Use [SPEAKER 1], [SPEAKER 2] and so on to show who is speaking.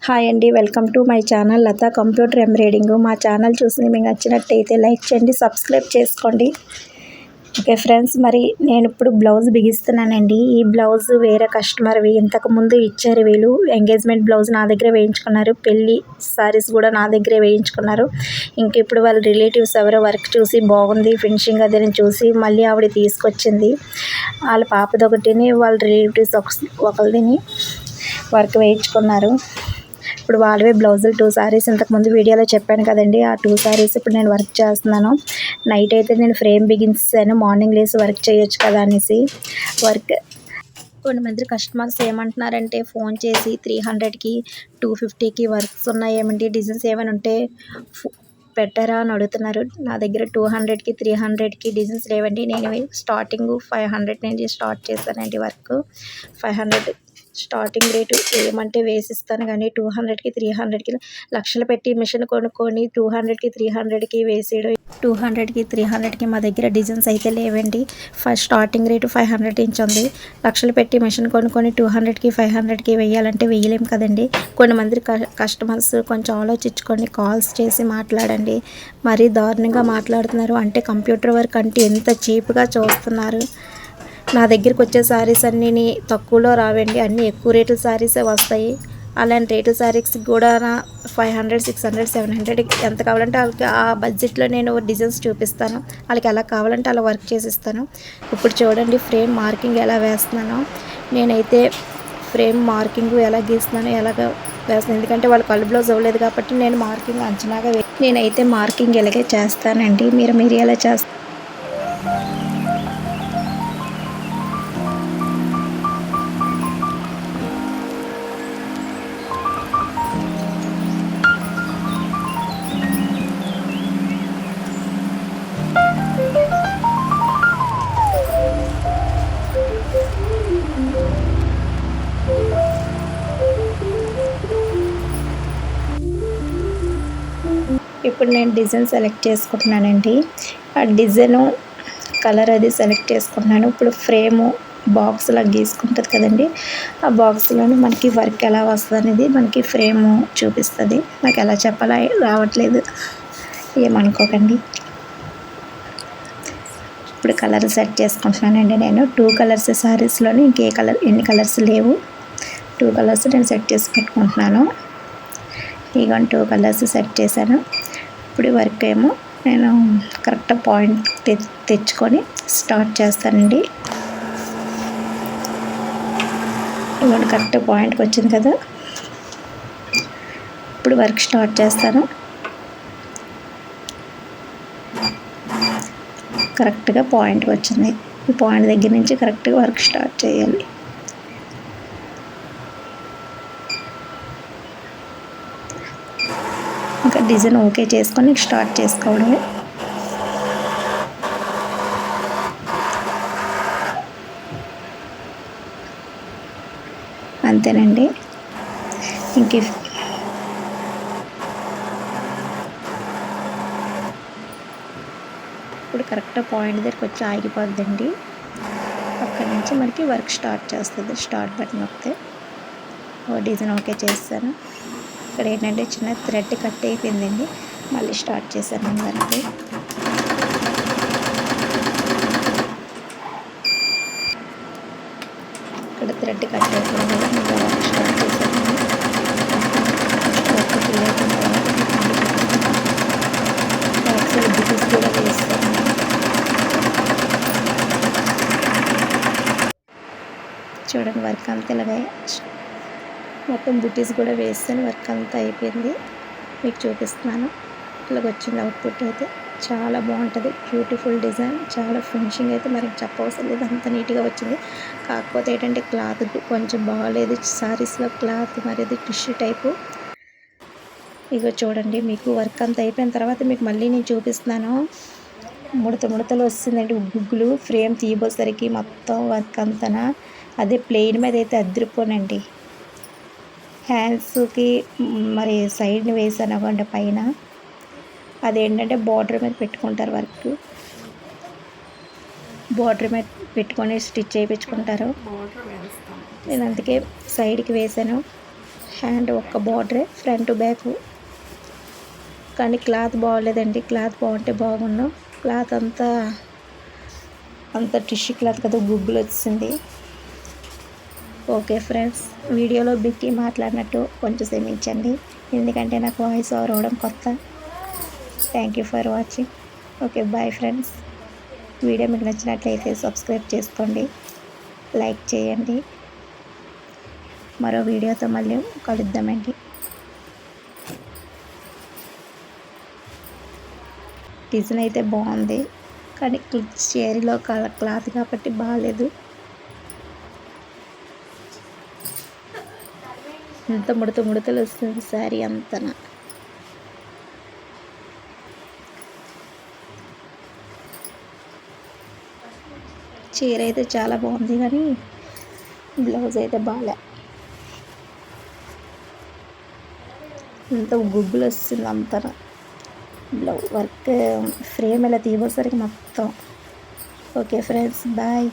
[SPEAKER 1] Hi అండి, welcome to my channel Latha computer embroidering. మా channel చూసి మీకు నచ్చినట్టయితే లైక్ చేయండి, సబ్స్క్రైబ్ చేసుకోండి. ఓకే ఫ్రెండ్స్, మరి నేను ఇప్పుడు బ్లౌజ్ బిగిస్తున్నానండి. ఈ బ్లౌజ్ వేరే కస్టమర్వి ఇంతకుముందు ఇచ్చారు. వీళ్ళు ఎంగేజ్మెంట్ బ్లౌజ్ నా దగ్గర వేయించుకున్నారు, పెళ్ళి సారీస్ కూడా నా దగ్గరే వేయించుకున్నారు. ఇంక ఇప్పుడు వాళ్ళ రిలేటివ్స్ ఎవరో వర్క్ చూసి బాగుంది ఫినిషింగ్ అదని చూసి మళ్ళీ ఆవిడ తీసుకొచ్చింది. వాళ్ళ పాపది ఒకటిని వాళ్ళ రిలేటివ్స్ ఒకరిని వర్క్ వేయించుకున్నారు. ఇప్పుడు వాళ్ళవే బ్లౌజులు 2 సారీస్ ఇంతకుముందు వీడియోలో చెప్పాను కదండి. ఆ 2 సారీస్ ఇప్పుడు నేను వర్క్ చేస్తున్నాను. నైట్ అయితే నేను ఫ్రేమ్ బిగించాను, మార్నింగ్ లేసి వర్క్ చేయొచ్చు కదా అనేసి వర్క్. కొంతమంది కస్టమర్స్ ఏమంటున్నారంటే ఫోన్ చేసి 300కి 250కి వర్క్స్ ఉన్నాయి, ఏమంటే డిజైన్స్ ఏమైనా ఉంటే పెట్టరా అని అడుగుతున్నారు. నా దగ్గర 200కి 300కి డిజైన్స్ లేవండి. నేను స్టార్టింగ్ 500 నుంచి స్టార్ట్ చేశానండి వర్క్. 500 స్టార్టింగ్ రేటు ఏమంటే వేసిస్తాను, కానీ 200కి 300కి లక్షలు పెట్టి మిషన్ కొనుక్కొని 200కి 300కి వేసేయడం. 200కి 300కి మా దగ్గర డిజైన్స్ అయితే లేవండి. ఫస్ట్ స్టార్టింగ్ రేటు 500 నుంచి ఉంది. లక్షలు పెట్టి మిషన్ కొనుక్కొని 200కి 500కి వేయాలంటే వేయలేం కదండి. కొంతమంది కస్టమర్స్ కొంచెం ఆలోచించుకొని కాల్స్ చేసి మాట్లాడండి. మరీ దారుణంగా మాట్లాడుతున్నారు. అంటే కంప్యూటర్ వర్క్ అంటే ఎంత చీప్గా చూస్తున్నారు. నా దగ్గరికి వచ్చే శారీస్ అన్నీ తక్కువలో రావండి, అన్నీ ఎక్కువ రేటు శారీసే వస్తాయి. అలాంటి రేటు శారీస్కి కూడా 500, 600, 700 ఎంత కావాలంటే వాళ్ళకి ఆ బడ్జెట్లో నేను డిజైన్స్ చూపిస్తాను. వాళ్ళకి ఎలా కావాలంటే అలా వర్క్ చేసిస్తాను. ఇప్పుడు చూడండి ఫ్రేమ్ మార్కింగ్ ఎలా వేస్తున్నానో. నేనైతే ఫ్రేమ్ మార్కింగ్ ఎలా గీస్తున్నానో ఎలాగ వేస్తున్నాను, ఎందుకంటే వాళ్ళు కళ్ళు బ్లౌజ్ అవ్వలేదు కాబట్టి నేను మార్కింగ్ అంచనాగా నేనైతే మార్కింగ్ ఎలాగే చేస్తానండి. మీరు ఎలా చేస్తారు? ఇప్పుడు నేను డిజైన్ సెలెక్ట్ చేసుకుంటున్నానండి. ఆ డిజైను కలర్ అది సెలెక్ట్ చేసుకుంటున్నాను. ఇప్పుడు ఫ్రేము బాక్స్లా గీసుకుంటుంది కదండి, ఆ బాక్స్లోని మనకి వర్క్ ఎలా వస్తుంది అనేది మనకి ఫ్రేము చూపిస్తుంది. నాకు ఎలా చెప్పాలో రావట్లేదు, ఏమనుకోకండి. ఇప్పుడు కలర్ సెట్ చేసుకుంటున్నానండి. నేను 2 కలర్స్ శారీస్లోని ఇంకే కలర్ ఎన్ని కలర్స్ లేవు. 2 కలర్స్ నేను సెట్ చేసి పెట్టుకుంటున్నాను. ఇక 2 కలర్స్ సెట్ చేశాను. ఇప్పుడు వర్క్ ఏమో నేను కరెక్ట్ పాయింట్ తెచ్చుకొని స్టార్ట్ చేస్తానండి. ఇవ్వండి, కరెక్ట్ పాయింట్కి వచ్చింది కదా. ఇప్పుడు వర్క్ స్టార్ట్ చేస్తాను. కరెక్ట్గా పాయింట్కి వచ్చింది. ఈ పాయింట్ దగ్గర నుంచి కరెక్ట్గా వర్క్ స్టార్ట్ చేయాలి. ఇంకా డిజైన్ ఓకే చేసుకొని స్టార్ట్ చేసుకోవడమే. అంతేనండి. ఇంక ఇప్పుడు కరెక్ట్ పాయింట్ దగ్గరికి వచ్చి ఆగిపోద్దండి. అక్కడి నుంచి మనకి వర్క్ స్టార్ట్ చేస్తుంది. స్టార్ట్ బటన్ నొక్కితే డిజైన్ ఓకే చేస్తాను. ఇక్కడ ఏంటంటే చిన్న థ్రెడ్ కట్ అయిపోయిందండి, మళ్ళీ స్టార్ట్ చేశాను వర్క్. ఇక్కడ థ్రెడ్ కట్ అయిపోయింది కదా, ఇంకా వర్క్ స్టార్ట్ చేశాను. వర్క్ ఫిల్ అయిపోయిన తర్వాత ఒకసారి బుటీస్ కూడా వేస్తాను. చూడండి వర్క్ అంతా ఇలాగే మొత్తం బుటీస్ కూడా వేస్తాను. వర్క్ అంతా అయిపోయింది, మీకు చూపిస్తున్నాను. ఇలాగ వచ్చింది అవుట్పుట్. అయితే చాలా బాగుంటుంది, బ్యూటిఫుల్ డిజైన్, చాలా ఫినిషింగ్ అయితే మరి చెప్పవసరం లేదు, అంత నీట్గా వచ్చింది. కాకపోతే ఏంటంటే క్లాత్ కొంచెం బాగాలేదు శారీస్లో క్లాత్, మరి అది టిష్యూ టైపు. ఇక చూడండి, మీకు వర్క్ అంతా అయిపోయిన తర్వాత మీకు మళ్ళీ నేను చూపిస్తున్నాను. ముడతలు వస్తుందండి, గుగ్గులు ఫ్రేమ్ తీయబోసరికి మొత్తం వర్క్ అంతా. అదే ప్లెయిన్ మీద అయితే అదిరిపోనండి. హ్యాండ్స్కి మరి సైడ్ని వేసాను అవ్వండి పైన, అదేంటంటే బార్డర్ మీద పెట్టుకుంటారు వర్క్. బార్డర్ మీద పెట్టుకొని స్టిచ్ చేయించుకుంటారు. నేను అందుకే సైడ్కి వేసాను. హ్యాండ్ ఒక్క బార్డరే, ఫ్రంట్ బ్యాక్. కానీ క్లాత్ బాగోలేదండి, క్లాత్ బాగుంటే బాగుండు. క్లాత్ అంత టిష్యూ క్లాత్ కదా, గుగ్గులు వచ్చింది. ఓకే ఫ్రెండ్స్, వీడియోలో బిక్కి మాట్లాడినట్టు కొంచెం క్షమించండి, ఎందుకంటే నాకు వాయిస్ ఓవర్ అవ్వడం కొత్త. Thank you for watching. Okay, bye friends. Video మీకు నచ్చినట్లయితే సబ్స్క్రైబ్ చేసుకోండి, లైక్ చేయండి. మరో వీడియోతో మళ్ళీ కలుద్దామండి. డిజైన్ అయితే బాగుంది, కానీ చీరలో క్లాత్ కాబట్టి బాగాలేదు. ఇంత ముడతలు వస్తుంది శారీ అంతా. చీర అయితే చాలా బాగుంది, కానీ బ్లౌజ్ అయితే బాగాలే. ఇంత గుగ్గులు వస్తుంది అంతా. బ్లౌజ్ వర్క్ ఫ్రేమ్ ఇలా తీసేసరికి మొత్తం. Okay friends, bye.